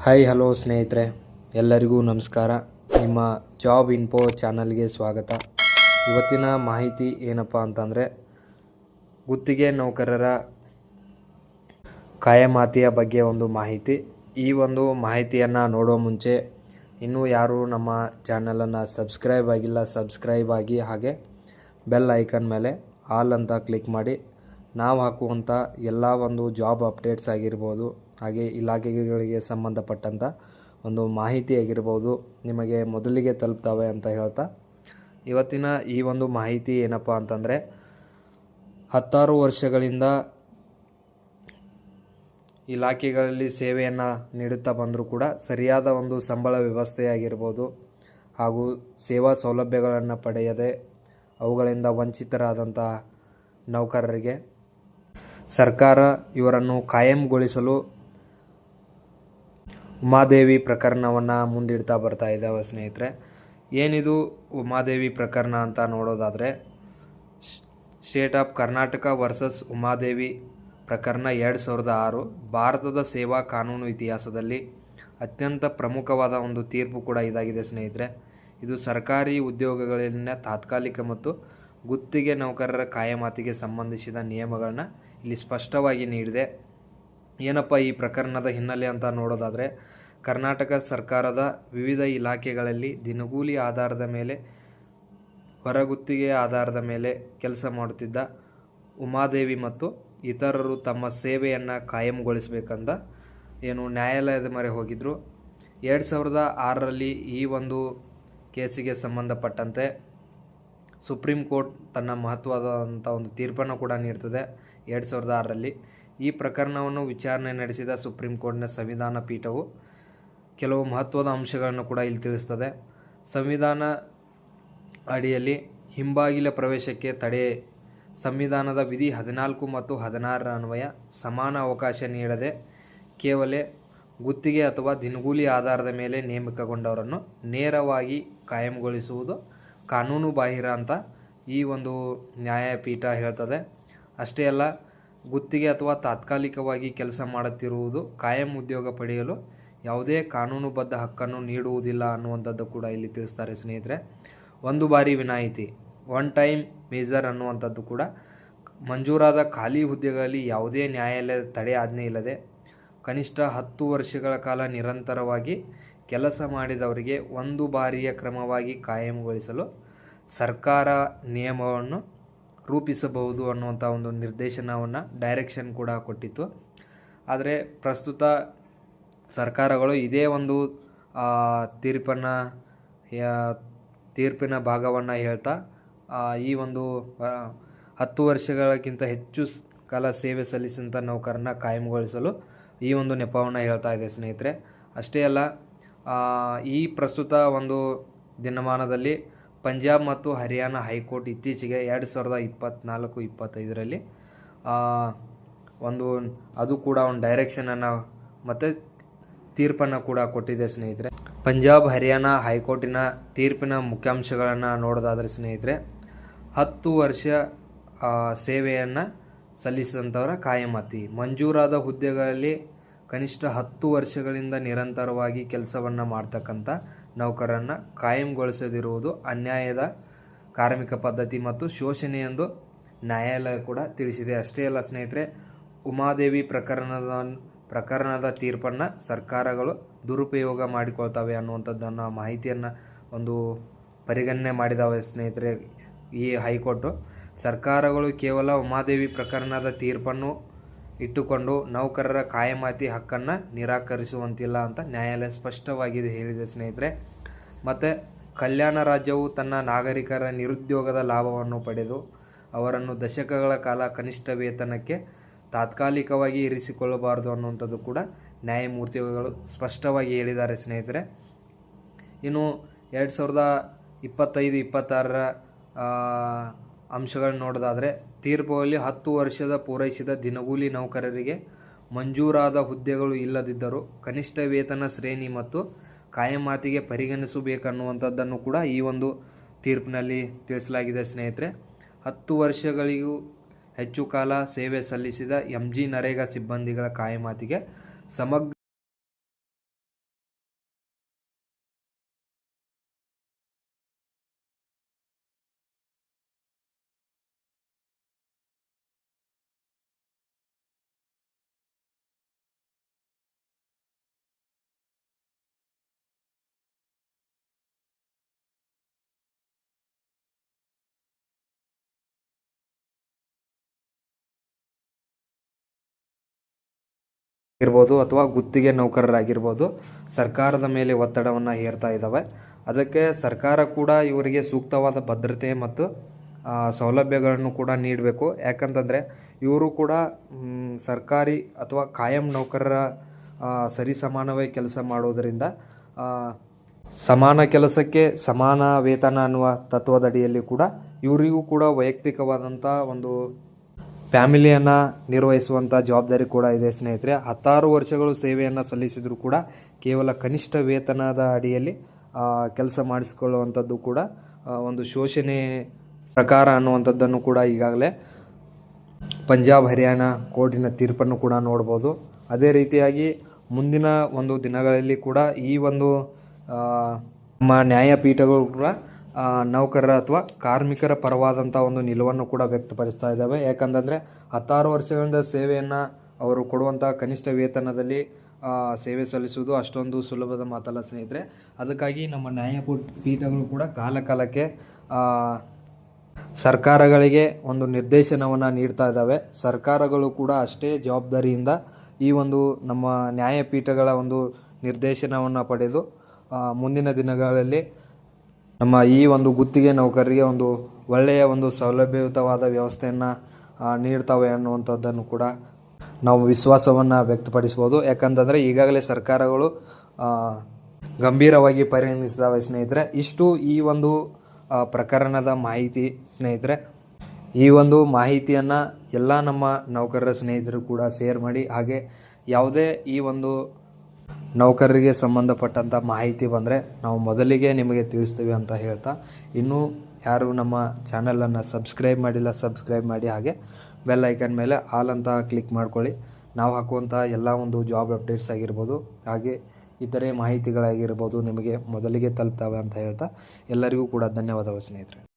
Hi hello ಸ್ನೇಹಿತರೆ, ಎಲ್ಲರಿಗೂ ನಮಸ್ಕಾರ. ನಿಮ್ಮ ಜಾಬ್ ಇನ್ಫೋ ಚಾನಲ್ಗೆ ಸ್ವಾಗತ. ಇವತ್ತಿನ ಮಾಹಿತಿ ಏನಪ್ಪ ಅಂತಂದರೆ, ಗುತ್ತಿಗೆ ನೌಕರರ ಕಾಯಮಾತಿಯ ಬಗ್ಗೆ ಒಂದು ಮಾಹಿತಿ. ಈ ಒಂದು ಮಾಹಿತಿಯನ್ನು ನೋಡೋ ಮುಂಚೆ ಇನ್ನೂ ಯಾರು ನಮ್ಮ ಚಾನಲನ್ನು ಸಬ್ಸ್ಕ್ರೈಬ್ ಆಗಿಲ್ಲ, ಸಬ್ಸ್ಕ್ರೈಬ್ ಆಗಿ, ಹಾಗೆ ಬೆಲ್ ಐಕನ್ ಮೇಲೆ ಆಲ್ ಅಂತ ಕ್ಲಿಕ್ ಮಾಡಿ ನಾವು ಹಾಕುವಂಥ ಎಲ್ಲ ಒಂದು ಜಾಬ್ ಅಪ್ಡೇಟ್ಸ್ ಆಗಿರ್ಬೋದು, ಹಾಗೆ ಇಲಾಖೆಗಳಿಗೆ ಸಂಬಂಧಪಟ್ಟಂಥ ಒಂದು ಮಾಹಿತಿ ಆಗಿರ್ಬೋದು ನಿಮಗೆ ಮೊದಲಿಗೆ ತಲುಪ್ತವೆ ಅಂತ ಹೇಳ್ತಾ, ಇವತ್ತಿನ ಈ ಒಂದು ಮಾಹಿತಿ ಏನಪ್ಪ ಅಂತಂದರೆ, 16 ವರ್ಷಗಳಿಂದ ಇಲಾಖೆಗಳಲ್ಲಿ ಸೇವೆಯನ್ನು ನೀಡುತ್ತಾ ಬಂದರೂ ಕೂಡ ಸರಿಯಾದ ಒಂದು ಸಂಬಳ ವ್ಯವಸ್ಥೆಯಾಗಿರ್ಬೋದು ಹಾಗೂ ಸೇವಾ ಸೌಲಭ್ಯಗಳನ್ನು ಪಡೆಯದೆ ಅವುಗಳಿಂದ ವಂಚಿತರಾದಂಥ ನೌಕರರಿಗೆ ಸರ್ಕಾರ ಇವರನ್ನು ಕಾಯಂಗೊಳಿಸಲು ಉಮಾದೇವಿ ಪ್ರಕರಣವನ್ನು ಮುಂದಿಡ್ತಾ ಬರ್ತಾ ಇದ್ದಾವೆ ಸ್ನೇಹಿತರೆ. ಏನಿದು ಉಮಾದೇವಿ ಪ್ರಕರಣ ಅಂತ ನೋಡೋದಾದರೆ, state of Karnataka versus Umadevi ಪ್ರಕರಣ 2006 ಭಾರತದ ಸೇವಾ ಕಾನೂನು ಇತಿಹಾಸದಲ್ಲಿ ಅತ್ಯಂತ ಪ್ರಮುಖವಾದ ಒಂದು ತೀರ್ಪು ಕೂಡ ಇದಾಗಿದೆ ಸ್ನೇಹಿತರೆ. ಇದು ಸರ್ಕಾರಿ ಉದ್ಯೋಗಗಳಲ್ಲಿನ ತಾತ್ಕಾಲಿಕ ಮತ್ತು ಗುತ್ತಿಗೆ ನೌಕರರ ಕಾಯಮಾತಿಗೆ ಸಂಬಂಧಿಸಿದ ನಿಯಮಗಳನ್ನ ಇಲ್ಲಿ ಸ್ಪಷ್ಟವಾಗಿ ನೀಡಿದೆ. ಏನಪ್ಪ ಈ ಪ್ರಕರಣದ ಹಿನ್ನೆಲೆ ಅಂತ ನೋಡೋದಾದರೆ, ಕರ್ನಾಟಕ ಸರ್ಕಾರದ ವಿವಿಧ ಇಲಾಖೆಗಳಲ್ಲಿ ದಿನಗೂಲಿ ಆಧಾರದ ಮೇಲೆ, ಹೊರಗುತ್ತಿಗೆಯ ಆಧಾರದ ಮೇಲೆ ಕೆಲಸ ಮಾಡುತ್ತಿದ್ದ ಉಮಾದೇವಿ ಮತ್ತು ಇತರರು ತಮ್ಮ ಸೇವೆಯನ್ನು ಕಾಯಂಗೊಳಿಸಬೇಕಂತ ಏನು ನ್ಯಾಯಾಲಯದ ಮೊರೆ ಹೋಗಿದ್ದರು. 2006ರಲ್ಲಿ ಈ ಒಂದು ಕೇಸಿಗೆ ಸಂಬಂಧಪಟ್ಟಂತೆ ಸುಪ್ರೀಂ ಕೋರ್ಟ್ ತನ್ನ ಮಹತ್ವವಾದಂಥ ಒಂದು ತೀರ್ಪನ್ನು ಕೂಡ ನೀಡ್ತದೆ. 2006ರಲ್ಲಿ ಈ ಪ್ರಕರಣವನ್ನು ವಿಚಾರಣೆ ನಡೆಸಿದ ಸುಪ್ರೀಂ ಕೋರ್ಟ್ನ ಸಂವಿಧಾನ ಪೀಠವು ಕೆಲವು ಮಹತ್ವದ ಅಂಶಗಳನ್ನು ಕೂಡ ಇಲ್ಲಿ ತಿಳಿಸ್ತದೆ. ಸಂವಿಧಾನ ಅಡಿಯಲ್ಲಿ ಹಿಂಬಾಗಿಲ ಪ್ರವೇಶಕ್ಕೆ ತಡೆ, ಸಂವಿಧಾನದ ವಿಧಿ 14 ಮತ್ತು 16 ಅನ್ವಯ ಸಮಾನ ಅವಕಾಶ ನೀಡದೆ ಕೇವಲ ಗುತ್ತಿಗೆ ಅಥವಾ ದಿನಗೂಲಿ ಆಧಾರದ ಮೇಲೆ ನೇಮಕಗೊಂಡವರನ್ನು ನೇರವಾಗಿ ಕಾಯಂಗೊಳಿಸುವುದು ಕಾನೂನು ಬಾಹಿರ ಅಂತ ಈ ಒಂದು ನ್ಯಾಯಪೀಠ ಹೇಳ್ತದೆ. ಅಷ್ಟೇ ಅಲ್ಲ, ಗುತ್ತಿಗೆ ಅಥವಾ ತಾತ್ಕಾಲಿಕವಾಗಿ ಕೆಲಸ ಮಾಡುತ್ತಿರುವುದು ಕಾಯಂ ಉದ್ಯೋಗ ಪಡೆಯಲು ಯಾವುದೇ ಕಾನೂನುಬದ್ಧ ಹಕ್ಕನ್ನು ನೀಡುವುದಿಲ್ಲ ಅನ್ನುವಂಥದ್ದು ಕೂಡ ಇಲ್ಲಿ ತಿಳಿಸ್ತಾರೆ ಸ್ನೇಹಿತರೆ. ಒಂದು ಬಾರಿ ವಿನಾಯಿತಿ, ಒನ್ ಟೈಮ್ ಮೇಜರ್ ಅನ್ನುವಂಥದ್ದು ಕೂಡ ಮಂಜೂರಾದ ಖಾಲಿ ಹುದ್ದೆಗಳಲ್ಲಿ ಯಾವುದೇ ನ್ಯಾಯಾಲಯದ ತಡೆ ಆಜ್ಞೆ ಇಲ್ಲದೆ ಕನಿಷ್ಠ 10 ವರ್ಷಗಳ ಕಾಲ ನಿರಂತರವಾಗಿ ಕೆಲಸ ಮಾಡಿದವರಿಗೆ ಒಂದು ಬಾರಿಯ ಕ್ರಮವಾಗಿ ಕಾಯಂಗೊಳಿಸಲು ಸರ್ಕಾರ ನಿಯಮವನ್ನು ರೂಪಿಸಬಹುದು ಅನ್ನುವಂಥ ಒಂದು ನಿರ್ದೇಶನವನ್ನು, ಡೈರೆಕ್ಷನ್ ಕೂಡ ಕೊಟ್ಟಿತ್ತು. ಆದರೆ ಪ್ರಸ್ತುತ ಸರ್ಕಾರಗಳು ಇದೇ ಒಂದು ತೀರ್ಪಿನ ಭಾಗವನ್ನು ಹೇಳ್ತಾ ಈ ಒಂದು 10 ವರ್ಷಗಳಕ್ಕಿಂತ ಹೆಚ್ಚು ಕಾಲ ಸೇವೆ ಸಲ್ಲಿಸಿದಂಥ ನೌಕರನ್ನ ಕಾಯಂಗೊಳಿಸಲು ಈ ಒಂದು ನೆಪವನ್ನು ಹೇಳ್ತಾ ಇದೆ ಸ್ನೇಹಿತರೆ. ಅಷ್ಟೇ ಅಲ್ಲ, ಈ ಪ್ರಸ್ತುತ ಒಂದು ದಿನಮಾನದಲ್ಲಿ ಪಂಜಾಬ್ ಮತ್ತು ಹರಿಯಾಣ ಹೈಕೋರ್ಟ್ ಇತ್ತೀಚೆಗೆ 2024-25ರಲ್ಲಿ ಅದು ಕೂಡ ಒಂದು ಡೈರೆಕ್ಷನನ್ನು ಮತ್ತು ತೀರ್ಪನ್ನು ಕೂಡ ಕೊಟ್ಟಿದೆ ಸ್ನೇಹಿತರೆ. ಪಂಜಾಬ್ ಹರಿಯಾಣ ಹೈಕೋರ್ಟಿನ ತೀರ್ಪಿನ ಮುಖ್ಯಾಂಶಗಳನ್ನು ನೋಡೋದಾದರೆ ಸ್ನೇಹಿತರೆ, 10 ವರ್ಷ ಸೇವೆಯನ್ನು ಸಲ್ಲಿಸಿದಂಥವರ ಕಾಯಮಾತಿ, ಮಂಜೂರಾದ ಹುದ್ದೆಗಳಲ್ಲಿ ಕನಿಷ್ಠ 10 ವರ್ಷಗಳಿಂದ ನಿರಂತರವಾಗಿ ಕೆಲಸವನ್ನು ಮಾಡ್ತಕ್ಕಂಥ ನೌಕರರನ್ನು ಕಾಯಂಗೊಳಿಸದಿರುವುದು ಅನ್ಯಾಯದ ಕಾರ್ಮಿಕ ಪದ್ಧತಿ ಮತ್ತು ಶೋಷಣೆ ಎಂದು ನ್ಯಾಯಾಲಯ ಕೂಡ ತಿಳಿಸಿದೆ. ಅಷ್ಟೇ ಅಲ್ಲ ಸ್ನೇಹಿತರೆ, ಉಮಾದೇವಿ ಪ್ರಕರಣದ ತೀರ್ಪನ್ನು ಸರ್ಕಾರಗಳು ದುರುಪಯೋಗ ಮಾಡಿಕೊಳ್ತವೆ ಅನ್ನುವಂಥದ್ದನ್ನು ಮಾಹಿತಿಯನ್ನು ಒಂದು ಪರಿಗಣನೆ ಮಾಡಿದಾವೆ ಸ್ನೇಹಿತರೆ. ಈ ಹೈಕೋರ್ಟು ಸರ್ಕಾರಗಳು ಕೇವಲ ಉಮಾದೇವಿ ಪ್ರಕರಣದ ತೀರ್ಪನ್ನು ಇಟ್ಟುಕೊಂಡು ನೌಕರರ ಕಾಯಮಾತಿ ಹಕ್ಕನ್ನು ನಿರಾಕರಿಸುವಂತಿಲ್ಲ ಅಂತ ನ್ಯಾಯಾಲಯ ಸ್ಪಷ್ಟವಾಗಿ ಹೇಳಿದೆ ಸ್ನೇಹಿತರೆ. ಮತ್ತು ಕಲ್ಯಾಣ ರಾಜ್ಯವು ತನ್ನ ನಾಗರಿಕರ ನಿರುದ್ಯೋಗದ ಲಾಭವನ್ನು ಪಡೆದು ಅವರನ್ನು ದಶಕಗಳ ಕಾಲ ಕನಿಷ್ಠ ವೇತನಕ್ಕೆ ತಾತ್ಕಾಲಿಕವಾಗಿ ಇರಿಸಿಕೊಳ್ಳಬಾರದು ಅನ್ನುವಂಥದ್ದು ಕೂಡ ನ್ಯಾಯಮೂರ್ತಿಗಳು ಸ್ಪಷ್ಟವಾಗಿ ಹೇಳಿದ್ದಾರೆ ಸ್ನೇಹಿತರೆ. ಇನ್ನು 2025-26ರ ಅಂಶಗಳನ್ನು ನೋಡೋದಾದರೆ, ತೀರ್ಪುಗಳಲ್ಲಿ 10 ವರ್ಷದ ಪೂರೈಸಿದ ದಿನಗೂಲಿ ನೌಕರರಿಗೆ ಮಂಜೂರಾದ ಹುದ್ದೆಗಳು ಇಲ್ಲದಿದ್ದರೂ ಕನಿಷ್ಠ ವೇತನ ಶ್ರೇಣಿ ಮತ್ತು ಕಾಯಮಾತಿಗೆ ಪರಿಗಣಿಸಬೇಕನ್ನುವಂಥದ್ದನ್ನು ಕೂಡ ಈ ಒಂದು ತೀರ್ಪಿನಲ್ಲಿ ತಿಳಿಸಲಾಗಿದೆ ಸ್ನೇಹಿತರೆ. 10 ವರ್ಷಗಳಿಗೂ ಹೆಚ್ಚು ಕಾಲ ಸೇವೆ ಸಲ್ಲಿಸಿದ MG ನರೇಗಾ ಸಿಬ್ಬಂದಿಗಳ ಕಾಯಮಾತಿಗೆ ಸಮಗ್ರ ಇರ್ಬೋದು ಅಥವಾ ಗುತ್ತಿಗೆ ನೌಕರರಾಗಿರ್ಬೋದು ಸರ್ಕಾರದ ಮೇಲೆ ಒತ್ತಡವನ್ನು ಹೇರ್ತಾ ಇದ್ದಾವೆ. ಅದಕ್ಕೆ ಸರ್ಕಾರ ಕೂಡ ಇವರಿಗೆ ಸೂಕ್ತವಾದ ಭದ್ರತೆ ಮತ್ತು ಸೌಲಭ್ಯಗಳನ್ನು ಕೂಡ ನೀಡಬೇಕು. ಯಾಕಂತಂದರೆ ಇವರು ಕೂಡ ಸರ್ಕಾರಿ ಅಥವಾ ಕಾಯಂ ನೌಕರರ ಸರಿಸಮಾನವೇ ಕೆಲಸ ಮಾಡೋದರಿಂದ ಸಮಾನ ಕೆಲಸಕ್ಕೆ ಸಮಾನ ವೇತನ ಅನ್ನುವ ತತ್ವದಡಿಯಲ್ಲಿ ಕೂಡ ಇವರಿಗೂ ಕೂಡ ವೈಯಕ್ತಿಕವಾದಂಥ ಒಂದು ಫ್ಯಾಮಿಲಿಯನ್ನು ನಿರ್ವಹಿಸುವಂಥ ಜವಾಬ್ದಾರಿ ಕೂಡ ಇದೆ ಸ್ನೇಹಿತರೆ. 16 ವರ್ಷಗಳು ಸೇವೆಯನ್ನು ಸಲ್ಲಿಸಿದರೂ ಕೂಡ ಕೇವಲ ಕನಿಷ್ಠ ವೇತನದ ಅಡಿಯಲ್ಲಿ ಕೆಲಸ ಮಾಡಿಸಿಕೊಳ್ಳುವಂಥದ್ದು ಕೂಡ ಒಂದು ಶೋಷಣೆ ಪ್ರಕಾರ ಅನ್ನುವಂಥದ್ದನ್ನು ಕೂಡ ಈಗಾಗಲೇ ಪಂಜಾಬ್ ಹರಿಯಾಣ ಕೋರ್ಟಿನ ತೀರ್ಪನ್ನು ಕೂಡ ನೋಡ್ಬೋದು. ಅದೇ ರೀತಿಯಾಗಿ ಮುಂದಿನ ಒಂದು ದಿನಗಳಲ್ಲಿ ಕೂಡ ಈ ಒಂದು ನಮ್ಮ ನ್ಯಾಯಪೀಠಗಳು ಕೂಡ ನೌಕರರ ಅಥವಾ ಕಾರ್ಮಿಕರ ಪರವಾದಂಥ ಒಂದು ನಿಲುವನ್ನು ಕೂಡ ವ್ಯಕ್ತಪಡಿಸ್ತಾ ಇದ್ದಾವೆ. ಯಾಕಂತಂದರೆ 16 ವರ್ಷಗಳಿಂದ ಸೇವೆಯನ್ನು ಅವರು ಕೊಡುವಂಥ ಕನಿಷ್ಠ ವೇತನದಲ್ಲಿ ಸೇವೆ ಸಲ್ಲಿಸುವುದು ಅಷ್ಟೊಂದು ಸುಲಭದ ಮಾತಲ್ಲ ಸ್ನೇಹಿತರೆ. ಅದಕ್ಕಾಗಿ ನಮ್ಮ ನ್ಯಾಯಪೀಠಗಳು ಕೂಡ ಕಾಲಕಾಲಕ್ಕೆ ಸರ್ಕಾರಗಳಿಗೆ ಒಂದು ನಿರ್ದೇಶನವನ್ನು ನೀಡ್ತಾ ಇದ್ದಾವೆ. ಸರ್ಕಾರಗಳು ಕೂಡ ಅಷ್ಟೇ ಜವಾಬ್ದಾರಿಯಿಂದ ಈ ಒಂದು ನಮ್ಮ ನ್ಯಾಯಪೀಠಗಳ ಒಂದು ನಿರ್ದೇಶನವನ್ನು ಪಡೆದು ಮುಂದಿನ ದಿನಗಳಲ್ಲಿ ನಮ್ಮ ಈ ಒಂದು ಗುತ್ತಿಗೆ ನೌಕರರಿಗೆ ಒಂದು ಒಳ್ಳೆಯ ಒಂದು ಸೌಲಭ್ಯಯುತವಾದ ವ್ಯವಸ್ಥೆಯನ್ನು ನೀಡ್ತವೆ ಅನ್ನುವಂಥದ್ದನ್ನು ಕೂಡ ನಾವು ವಿಶ್ವಾಸವನ್ನು ವ್ಯಕ್ತಪಡಿಸ್ಬೋದು. ಯಾಕಂತಂದರೆ ಈಗಾಗಲೇ ಸರ್ಕಾರಗಳು ಗಂಭೀರವಾಗಿ ಪರಿಗಣಿಸಿದ್ದಾವೆ ಸ್ನೇಹಿತರೆ. ಇಷ್ಟು ಈ ಒಂದು ಪ್ರಕರಣದ ಮಾಹಿತಿ ಸ್ನೇಹಿತರೆ. ಈ ಒಂದು ಮಾಹಿತಿಯನ್ನು ಎಲ್ಲ ನಮ್ಮ ನೌಕರರ ಸ್ನೇಹಿತರು ಕೂಡ ಶೇರ್ ಮಾಡಿ. ಹಾಗೆ ಯಾವುದೇ ಈ ಒಂದು ನೌಕರರಿಗೆ ಸಂಬಂಧಪಟ್ಟಂಥ ಮಾಹಿತಿ ಬಂದರೆ ನಾವು ಮೊದಲಿಗೆ ನಿಮಗೆ ತಿಳಿಸ್ತೀವಿ ಅಂತ ಹೇಳ್ತಾ, ಇನ್ನೂ ಯಾರು ನಮ್ಮ ಚಾನಲನ್ನು ಸಬ್ಸ್ಕ್ರೈಬ್ ಮಾಡಿಲ್ಲ ಸಬ್ಸ್ಕ್ರೈಬ್ ಮಾಡಿ, ಹಾಗೆ ಬೆಲ್ ಐಕನ್ ಮೇಲೆ ಆಲ್ ಅಂತ ಕ್ಲಿಕ್ ಮಾಡ್ಕೊಳ್ಳಿ. ನಾವು ಹಾಕುವಂಥ ಎಲ್ಲ ಒಂದು ಜಾಬ್ ಅಪ್ಡೇಟ್ಸ್ ಆಗಿರ್ಬೋದು ಹಾಗೆ ಇತರೆ ಮಾಹಿತಿಗಳಾಗಿರ್ಬೋದು ನಿಮಗೆ ಮೊದಲಿಗೆ ತಲುಪ್ತವೆ ಅಂತ ಹೇಳ್ತಾ ಎಲ್ಲರಿಗೂ ಕೂಡ ಧನ್ಯವಾದಗಳು ಸ್ನೇಹಿತರೆ.